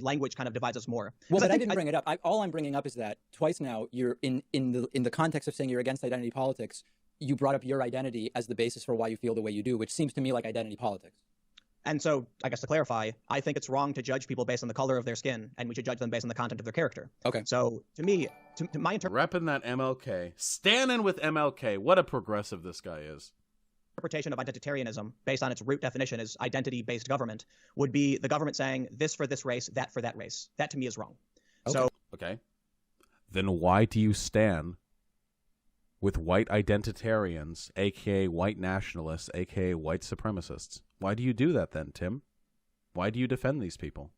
language kind of divides us more. Well, but I didn't bring it up. All I'm bringing up is that twice now, you're in the context of saying you're against identity politics, you brought up your identity as the basis for why you feel the way you do, which seems to me like identity politics. And so, I guess to clarify, I think it's wrong to judge people based on the color of their skin, and we should judge them based on the content of their character. Okay. So, to me, to my repping that MLK, standing with MLK. What a progressive this guy is. Interpretation of identitarianism, based on its root definition as identity-based government, would be the government saying this for this race, that for that race. That to me is wrong. Okay. Okay. Then why do you stand with white identitarians, aka white nationalists, aka white supremacists? Why do you do that then, Tim? Why do you defend these people?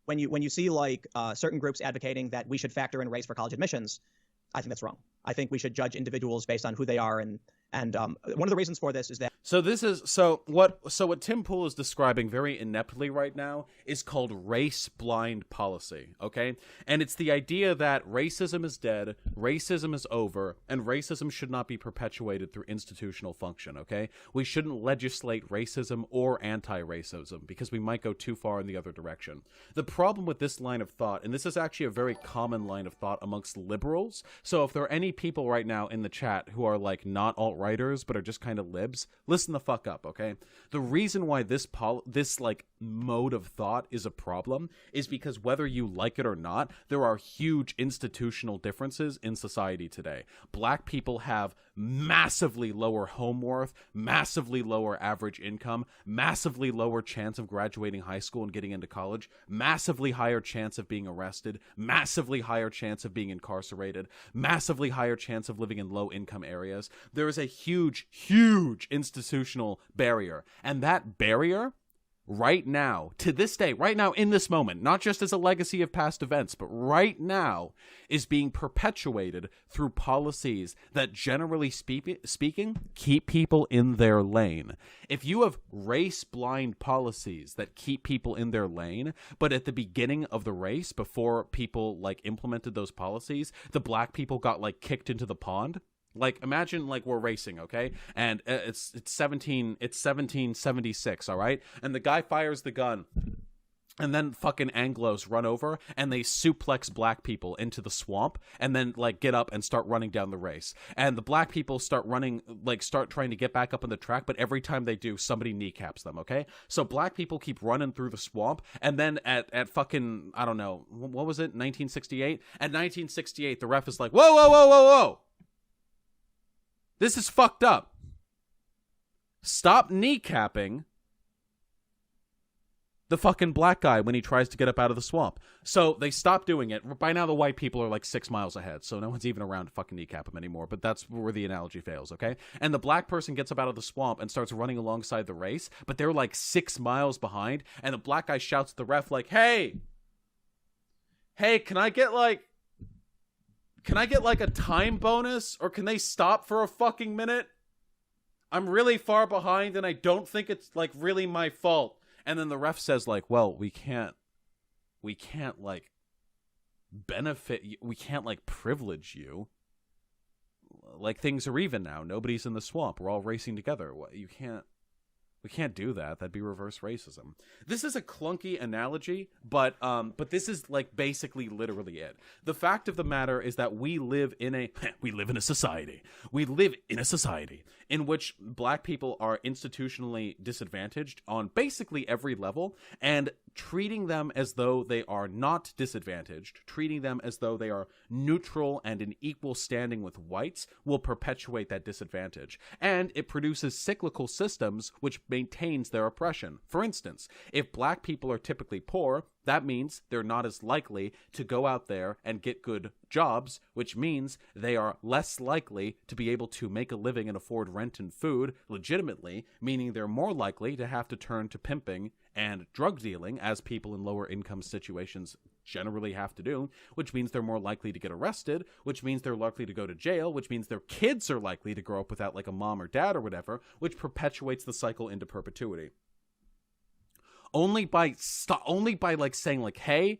When you see like certain groups advocating that we should factor in race for college admissions, I think that's wrong. I think we should judge individuals based on who they are, and one of the reasons for this is that. So what Tim Pool is describing very ineptly right now is called race-blind policy, okay? And it's the idea that racism is dead, racism is over, and racism should not be perpetuated through institutional function, okay? We shouldn't legislate racism or anti-racism because we might go too far in the other direction. The problem with this line of thought, and this is actually a very common line of thought amongst liberals, so if there are any people right now in the chat who are like not alt-righters but are just kind of libs, listen the fuck up, okay? The reason why this like mode of thought is a problem is because whether you like it or not, there are huge institutional differences in society today. Black people have massively lower home worth, massively lower average income, massively lower chance of graduating high school and getting into college, massively higher chance of being arrested, massively higher chance of being incarcerated, massively higher chance of living in low income areas. There is a huge institutional barrier, and that barrier right now, to this day, right now in this moment, not just as a legacy of past events, but right now is being perpetuated through policies that generally speaking keep people in their lane. If you have race-blind policies that keep people in their lane, but at the beginning of the race, before people like implemented those policies, the black people got like kicked into the pond. Like, imagine, like, we're racing, okay? And it's 1776, all right? And the guy fires the gun, and then fucking Anglos run over, and they suplex black people into the swamp, and then, like, get up and start running down the race. And the black people start running, like, start trying to get back up on the track, but every time they do, somebody kneecaps them, okay? So black people keep running through the swamp, and then at fucking, I don't know, what was it, 1968? At 1968, the ref is like, whoa, whoa, whoa, whoa, whoa! This is fucked up. Stop kneecapping the fucking black guy when he tries to get up out of the swamp. So they stop doing it. By now the white people are like 6 miles ahead, so no one's even around to fucking kneecap him anymore, but that's where the analogy fails, okay? And the black person gets up out of the swamp and starts running alongside the race, but they're like 6 miles behind, and the black guy shouts at the ref like, hey, can I get like a time bonus, or can they stop for a fucking minute? I'm really far behind and I don't think it's like really my fault. And then the ref says like, well, we can't like benefit you. We can't like privilege you. Like, things are even now. Nobody's in the swamp. We're all racing together. We can't do that. That'd be reverse racism. This is a clunky analogy, but this is like basically literally it. The fact of the matter is that we live in a society. We live in a society in which black people are institutionally disadvantaged on basically every level, and treating them as though they are not disadvantaged, treating them as though they are neutral and in equal standing with whites, will perpetuate that disadvantage. And it produces cyclical systems which maintains their oppression. For instance, if black people are typically poor, that means they're not as likely to go out there and get good jobs, which means they are less likely to be able to make a living and afford rent and food legitimately, meaning they're more likely to have to turn to pimping and drug dealing, as people in lower income situations generally have to do, which means they're more likely to get arrested, which means they're likely to go to jail, which means their kids are likely to grow up without like a mom or dad or whatever, which perpetuates the cycle into perpetuity. Only by like saying like, hey,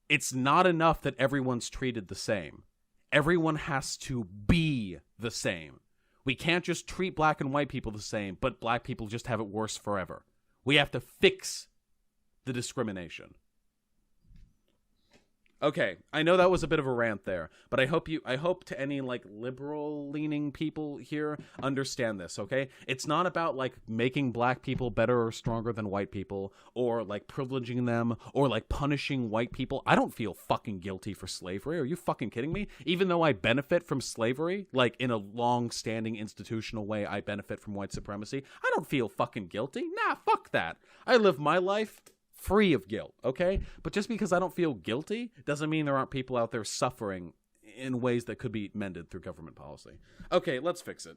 it's not enough that everyone's treated the same. Everyone has to be the same. We can't just treat black and white people the same, but black people just have it worse forever. We have to fix the discrimination. Okay, I know that was a bit of a rant there, but I hope to any like liberal leaning people here understand this, okay? It's not about like making black people better or stronger than white people, or like privileging them, or like punishing white people. I don't feel fucking guilty for slavery. Are you fucking kidding me? Even though I benefit from slavery, like in a long-standing institutional way, I benefit from white supremacy. I don't feel fucking guilty. Nah, fuck that. I live my life free of guilt, okay? But just because I don't feel guilty doesn't mean there aren't people out there suffering in ways that could be mended through government policy. Okay, let's fix it.